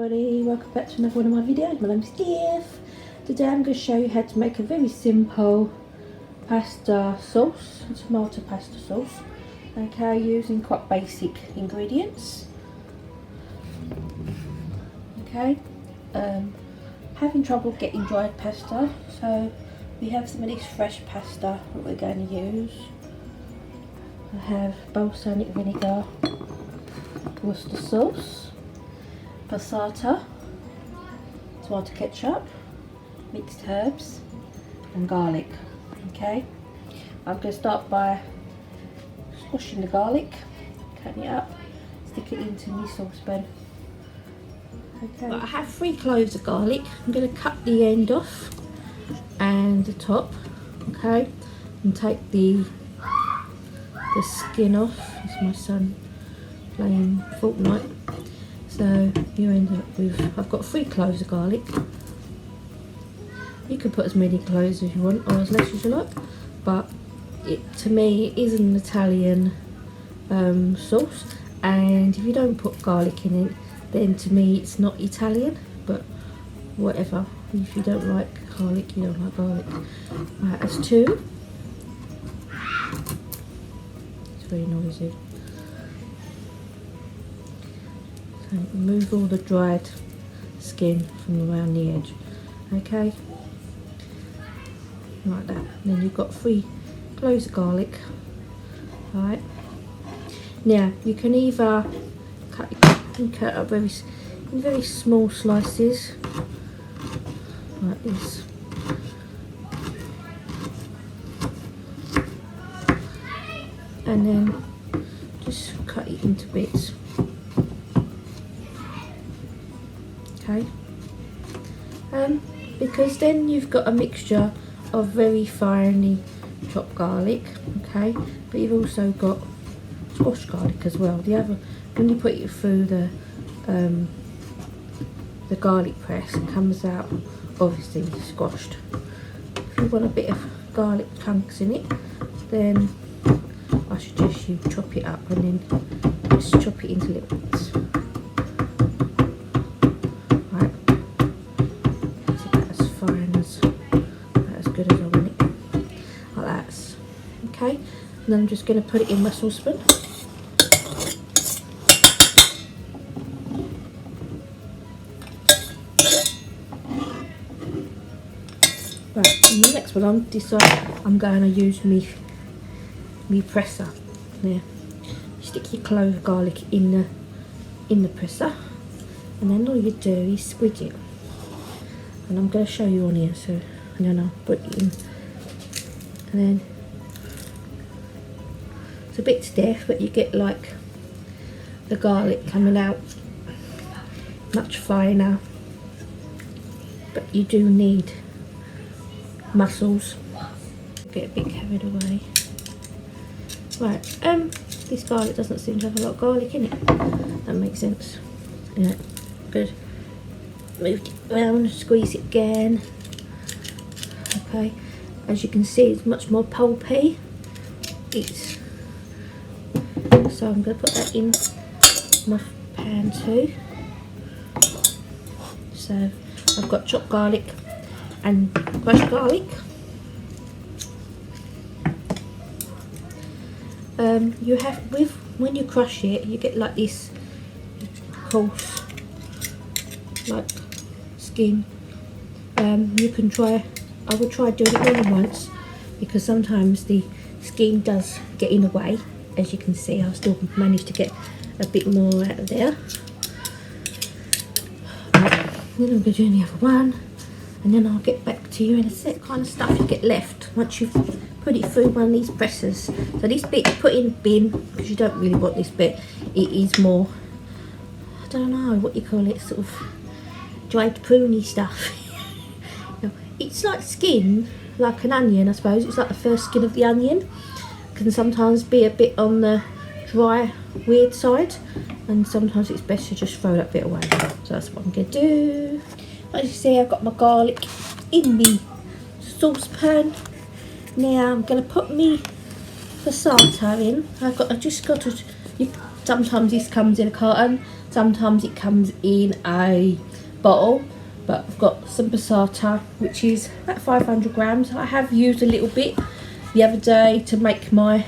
everybody, welcome back to another one of my videos. My name's Steph. Today I'm going to show you how to make a very simple pasta sauce, tomato pasta sauce, okay, using quite basic ingredients. Okay, having trouble getting dried pasta, so we have some of this fresh pasta that we're going to use. I have balsamic vinegar, Worcester sauce, passata, tomato ketchup, mixed herbs and garlic. Okay, I'm going to start by squashing the garlic, cutting it up, stick it into my saucepan. Okay, I have 3 cloves of garlic. I'm going to cut the end off and the top, okay, and take the skin off. It's my son playing Fortnite. So you end up with, I've got 3 cloves of garlic. You can put as many cloves as you want or as less as you like, but to me it is an Italian sauce, and if you don't put garlic in it, then to me it's not Italian, but whatever. If you don't like garlic, you don't like garlic. Right, that's 2. It's very noisy. So remove all the dried skin from around the edge. Okay, like that. And then you've got 3 cloves of garlic. Right. Now you can either cut up in very small slices, like this. And then just cut it into bits. Okay, because then you've got a mixture of very finely chopped garlic, okay, but you've also got squashed garlic as well. The other, when you put it through the garlic press, it comes out obviously squashed. If you want a bit of garlic chunks in it, then I suggest you chop it up and then just chop it into little bits. Right, so that's fine, that's good as I want it, like that. Okay, and then I'm just going to put it in my saucepan. Right, and the next one I'm going to use me presser. There, stick your clove of garlic in the presser, and then all you do is squeeze it. And I'm going to show you on here, so and then I'll put it in. And then it's a bit stiff, but you get like the garlic coming out much finer. But you do need muscles. Get a bit carried away. Right, this garlic doesn't seem to have a lot of garlic in it. That makes sense. Yeah, good. Move it around, squeeze it again. Okay, as you can see, it's much more pulpy. So I'm going to put that in my pan too. So I've got chopped garlic and crushed garlic. You have, when you crush it, you get like this coarse like skin. You can try, I would try doing it more than once, because sometimes the skin does get in the way. As you can see, I still managed to get a bit more out of there. Right, then I'm going to do the other one, and then I'll get back to you in a sec. Kind of stuff you get left once you've put it through one of these pressers. So this bit put in the bin, because you don't really want this bit. It is more, I don't know what you call it, sort of dried pruny stuff. It's like skin, like an onion, I suppose. It's like the first skin of the onion. Can sometimes be a bit on the dry, weird side, and sometimes it's best to just throw that bit away. So that's what I'm going to do. As you see, I've got my garlic in the saucepan. Now I'm going to put me passata in. I've just got to, Sometimes this comes in a carton, sometimes it comes in a bottle, but I've got some passata, which is about 500 grams. I have used a little bit the other day to make my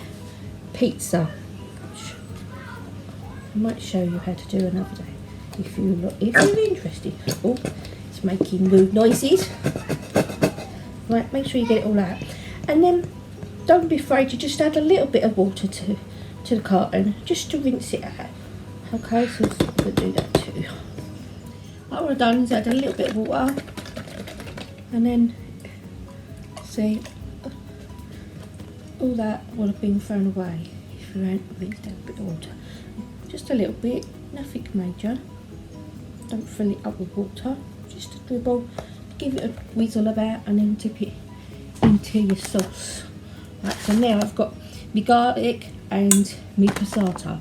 pizza. I might show you how to do another day if you're interested. Oh, it's making rude noises. Right, make sure you get it all out, and then don't be afraid to just add a little bit of water to the carton, just to rinse it out. Okay, so we'll do that too. What I've done is add a little bit of water, and then see, all that will have been thrown away if you hadn't rinsed out a bit of water. Just a little bit, nothing major. Don't fill it up with water, just a dribble. Give it a whizzle about, and then dip it into your sauce. Right, so now I've got my garlic and my passata.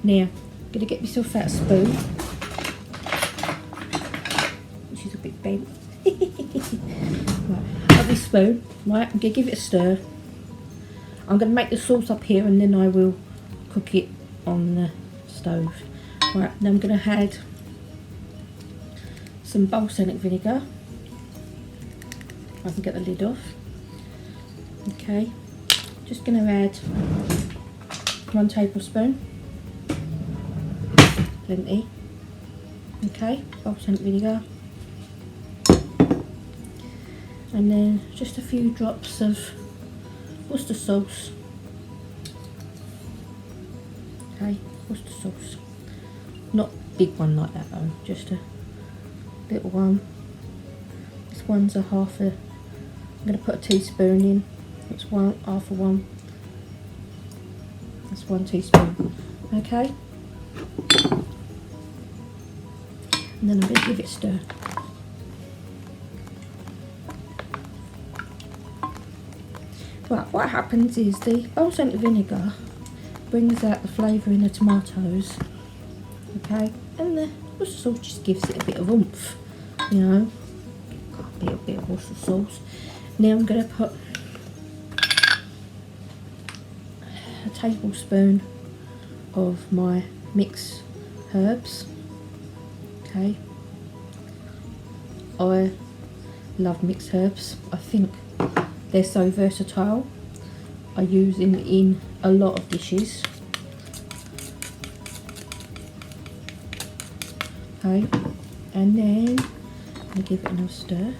Now, I'm going to get myself out a spoon, which is a bit bent. Right, have this spoon. Right, I'm going to give it a stir. I'm going to make the sauce up here, and then I will cook it on the stove. Right, now I'm going to add some balsamic vinegar. I can get the lid off. Okay, just going to add 1 tablespoon, plenty. Okay, balsamic vinegar, and then just a few drops of Worcester sauce. Okay, Worcester sauce, not big one like that though, just a little one. This one's a half a. I'm going to put a teaspoon in. It's half a one. That's 1 teaspoon. Okay. And then I'm going to give it a stir. Right, what happens is the balsamic vinegar brings out the flavour in the tomatoes. Okay, and the Worcester sauce just gives it a bit of oomph, you know. Got a bit of Worcester sauce. Now I'm going to put a tablespoon of my mixed herbs. Okay, I love mixed herbs. I think they're so versatile. I use them in a lot of dishes. Okay, and then I'll give it another stir.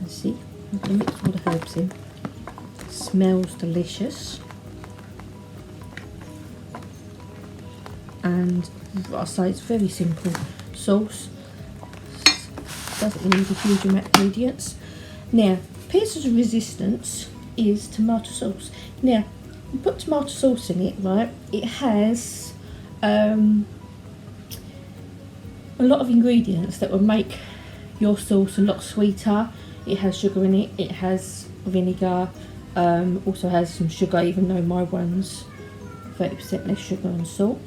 See, I'm going to mix all the herbs in. It smells delicious, and I say it's very simple sauce. Doesn't need a huge amount of ingredients. Now, pieces of resistance is tomato sauce. Now, you put tomato sauce in it, right? It has a lot of ingredients that will make your sauce a lot sweeter. It has sugar in it, it has vinegar, also has some sugar, even though my one's 30% less sugar and salt.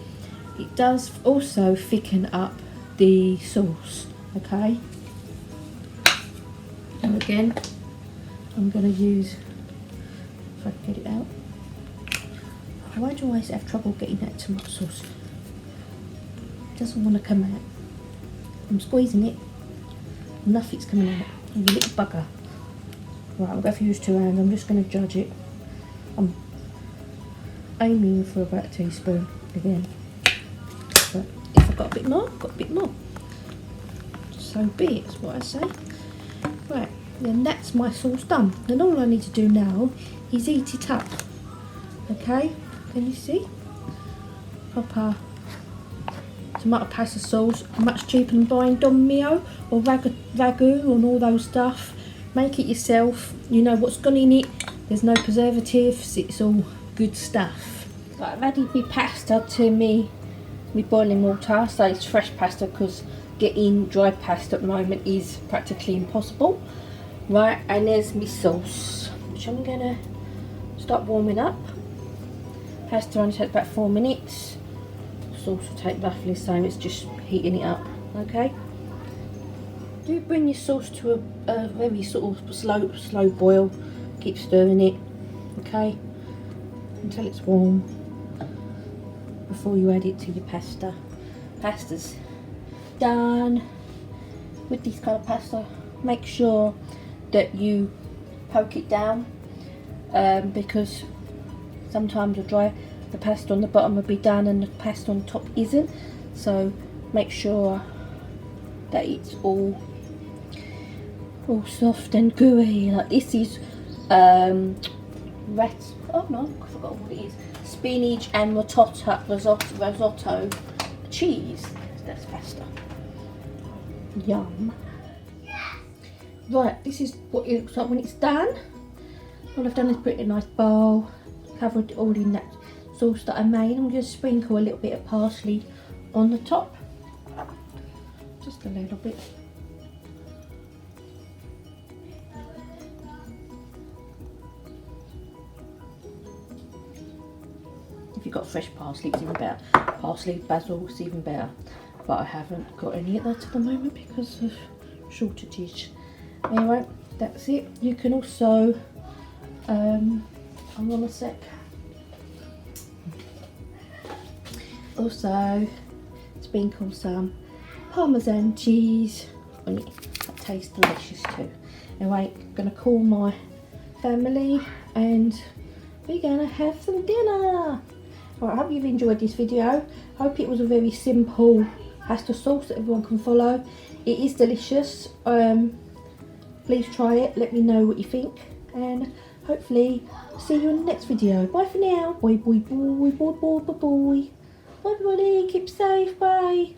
It does also thicken up the sauce, okay? And again, I'm going to use, if I can get it out. Why do I always have trouble getting that tomato sauce? It doesn't want to come out. I'm squeezing it, nothing's coming out. You little bugger. Right, I'm going to use 2 hands. I'm just going to judge it. I'm aiming for about a teaspoon again. But if I've got a bit more, I've got a bit more. So be it, is what I say. Right, then that's my sauce done. Then all I need to do now is eat it up. Okay, can you see? Proper tomato pasta sauce, much cheaper than buying Don Mio or ragu and all those stuff. Make it yourself. You know what's gone in it. There's no preservatives. It's all good stuff. Right, I've added my pasta to me boiling water. So it's fresh pasta because getting dry pasta at the moment is practically impossible. Right, and there's my sauce, which I'm gonna start warming up. Pasta only takes about 4 minutes. Sauce will take roughly the same. It's just heating it up. Okay. Do bring your sauce to a very sort of slow boil. Keep stirring it. Okay. until it's warm before you add it to your pasta. Pasta's done. With this kind of pasta, make sure that you poke it down, because sometimes the pasta on the bottom will be done and the pasta on top isn't, so make sure that it's all soft and gooey. Like this is oh no, I forgot what it is. Spinach and risotto cheese. That's pasta. Yum. Right, this is what it looks like when it's done. All I've done is put it in a nice bowl, covered it all in that sauce that I made. I'm going to sprinkle a little bit of parsley on the top, just a little bit. If you've got fresh parsley, it's even better. Parsley, basil, it's even better. But I haven't got any of that at the moment because of shortages. Anyway, that's it. You can also, hang on a sec. Also, sprinkle some Parmesan cheese on it. That tastes delicious too. Anyway, I'm gonna call my family and we're gonna have some dinner. Alright, I hope you've enjoyed this video. I hope it was a very simple pasta sauce that everyone can follow. It is delicious. Please try it, let me know what you think, and hopefully see you in the next video. Bye for now. Bye bye bye bye bye bye bye. Bye everybody, keep safe, bye.